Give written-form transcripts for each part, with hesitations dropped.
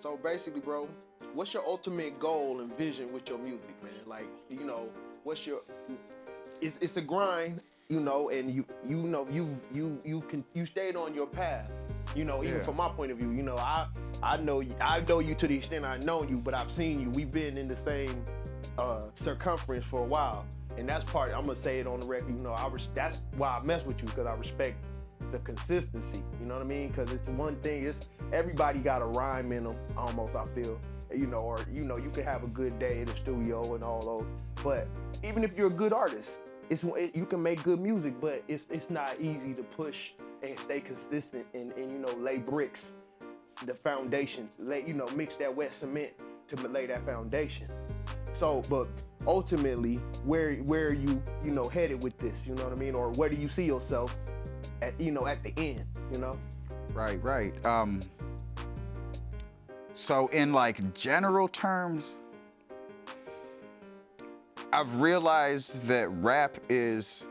So basically, bro, what's your ultimate goal and vision with your music, man? Like, what's your? It's a grind, and you stayed on your path. Even Yeah. from my point of view, I know you to the extent I know you, but I've seen you. We've been in the same circumference for a while, and that's part. I'm gonna say it on the record. That's why I mess with you, because I respect the consistency. You know what I mean? Because it's one thing. It's everybody got a rhyme in them. Almost, I feel. Or you can have a good day in the studio and all those. But even if you're a good artist, you can make good music, but it's not easy to push and stay consistent and lay bricks, the foundation, mix that wet cement to lay that foundation. So, but ultimately, where are you headed with this? You know what I mean? Or where do you see yourself at the end? Right. So in like general terms, I've realized that rap is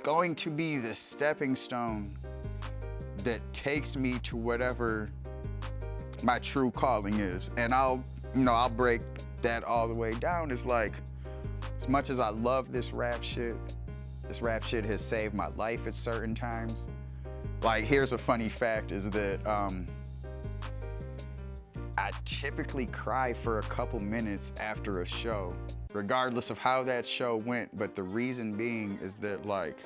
going to be the stepping stone that takes me to whatever my true calling is. And I'll break that all the way down. It's like, as much as I love this rap shit has saved my life at certain times. Like, here's a funny fact is that I typically cry for a couple minutes after a show, regardless of how that show went. But the reason being is that, like,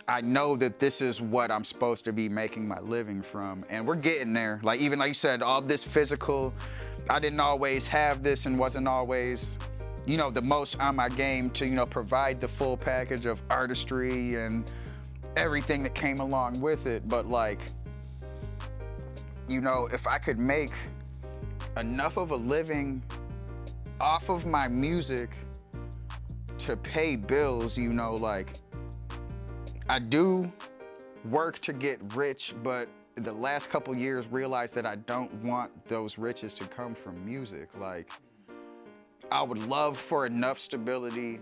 I know that this is what I'm supposed to be making my living from, and we're getting there. Like, even like you said, all this physical, I didn't always have this and wasn't always, the most on my game to, provide the full package of artistry and everything that came along with it. But like, if I could make enough of a living off of my music to pay bills, like, I do work to get rich, but the last couple years realized that I don't want those riches to come from music. Like, I would love for enough stability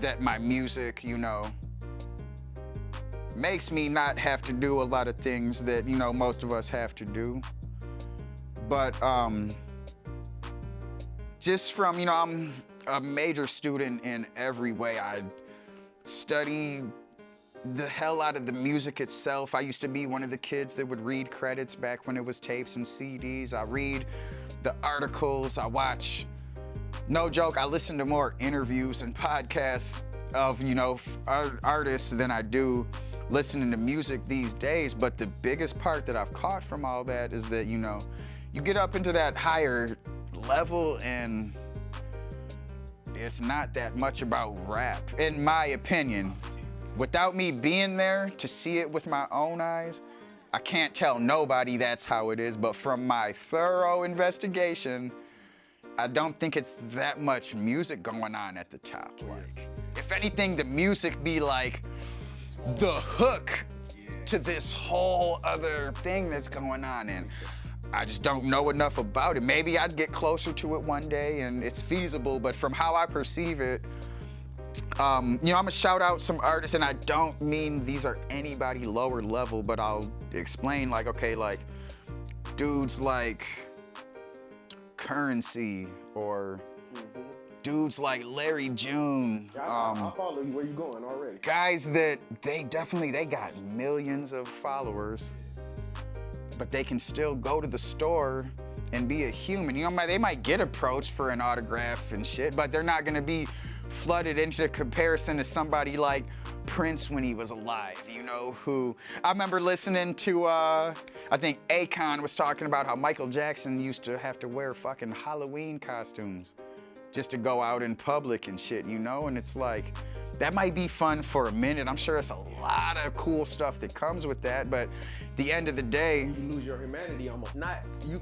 that my music, makes me not have to do a lot of things that, most of us have to do. But just from, I'm a major student in every way. I study the hell out of the music itself. I used to be one of the kids that would read credits back when it was tapes and CDs. I read the articles, I watch, no joke, I listen to more interviews and podcasts of, artists than I do listening to music these days. But the biggest part that I've caught from all that is that, you get up into that higher level and it's not that much about rap, in my opinion. Without me being there to see it with my own eyes, I can't tell nobody that's how it is, but from my thorough investigation, I don't think it's that much music going on at the top. Like, if anything, the music be like the hook to this whole other thing that's going on, and I just don't know enough about it. Maybe I'd get closer to it one day and it's feasible, but from how I perceive it, I'm gonna shout out some artists, and I don't mean these are anybody lower level, but I'll explain, like, okay, like dudes like Currency or dudes like Larry June. I follow you. Where you going already? Guys that they got millions of followers, but they can still go to the store and be a human. They might get approached for an autograph and shit, but they're not gonna be flooded into comparison to somebody like Prince when he was alive, who I remember listening to, I think Akon was talking about how Michael Jackson used to have to wear fucking Halloween costumes just to go out in public and shit, and it's like, that might be fun for a minute. I'm sure it's a lot of cool stuff that comes with that, but at the end of the day, you lose your humanity almost. You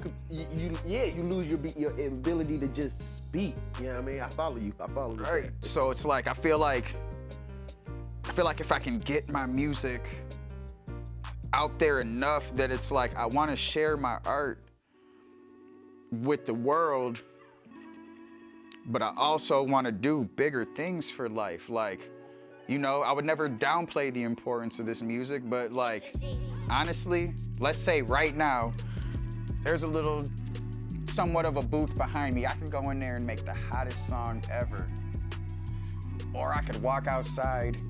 lose your ability to just speak. You know what I mean? I follow you. Right. So it's like, I feel like if I can get my music out there enough that it's like, I want to share my art with the world, but I also want to do bigger things for life. Like, I would never downplay the importance of this music, but like, honestly, let's say right now, there's a little, somewhat of a booth behind me. I could go in there and make the hottest song ever. Or I could walk outside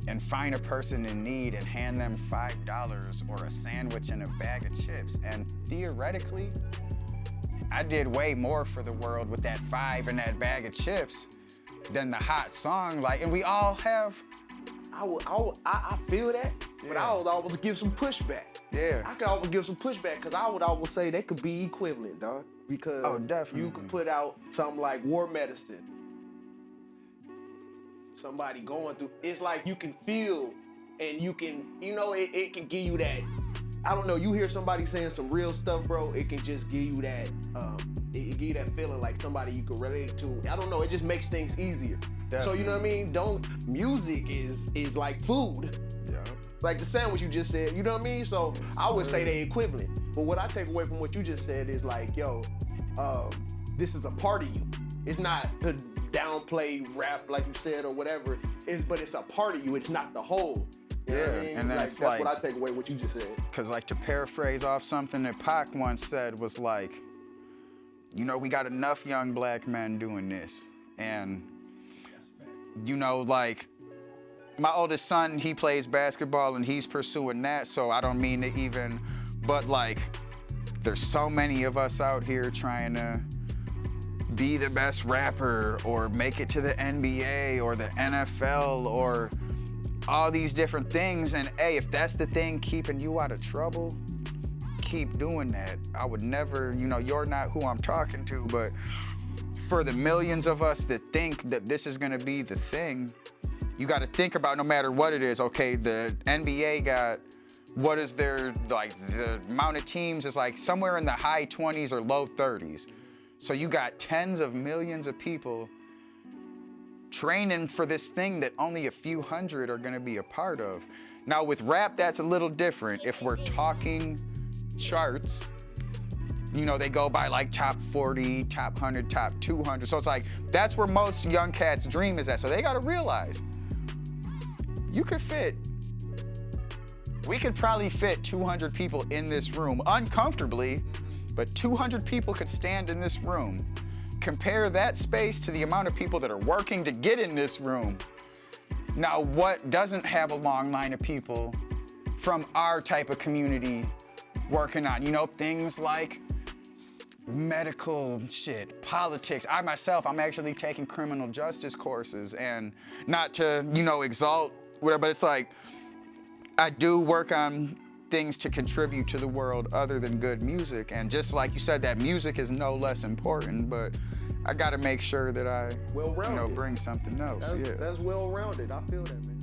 and find a person in need and hand them $5 or a sandwich and a bag of chips. And theoretically, I did way more for the world with that $5 and that bag of chips than the hot song. Like, and we all have. I feel that, but I would always give some pushback. Yeah. I could always give some pushback because I would always say they could be equivalent, dog. Because definitely. You could put out something like war medicine. Somebody going through, it's like you can feel and you can, it can give you that, I don't know, you hear somebody saying some real stuff, bro, it can just give you that, it give you that feeling like somebody you can relate to. I don't know, it just makes things easier. Definitely. So you know what I mean? Music is like food. Yeah. Like the sandwich you just said, you know what I mean? So I would say they equivalent. But what I take away from what you just said is like, yo, this is a part of you. It's not to downplay rap like you said or whatever, but it's a part of you, it's not the whole. You know what I mean? And then like, it's that's what I take away what you just said. Cause like to paraphrase off something that Pac once said was like, we got enough young black men doing this. And like my oldest son, he plays basketball and he's pursuing that, so I don't mean to even, but like there's so many of us out here trying to be the best rapper or make it to the NBA or the NFL or all these different things. And hey, if that's the thing keeping you out of trouble, keep doing that. I would never, you're not who I'm talking to, but for the millions of us that think that this is gonna be the thing, you gotta think about no matter what it is, okay, the NBA got, what is their, like the amount of teams is like somewhere in the high 20s or low 30s. So you got tens of millions of people training for this thing that only a few hundred are gonna be a part of. Now with rap, that's a little different. If we're talking charts, they go by like top 40, top 100, top 200. So it's like, that's where most young cats' dream is at. So they gotta realize, we could probably fit 200 people in this room uncomfortably, but 200 people could stand in this room. Compare that space to the amount of people that are working to get in this room. Now, what doesn't have a long line of people from our type of community working on, things like medical shit, politics. I myself, I'm actually taking criminal justice courses, and not to, exalt whatever, but it's like, I do work on things to contribute to the world other than good music. And just like you said, that music is no less important, but I gotta make sure that I, bring something else. That's well-rounded. I feel that, man.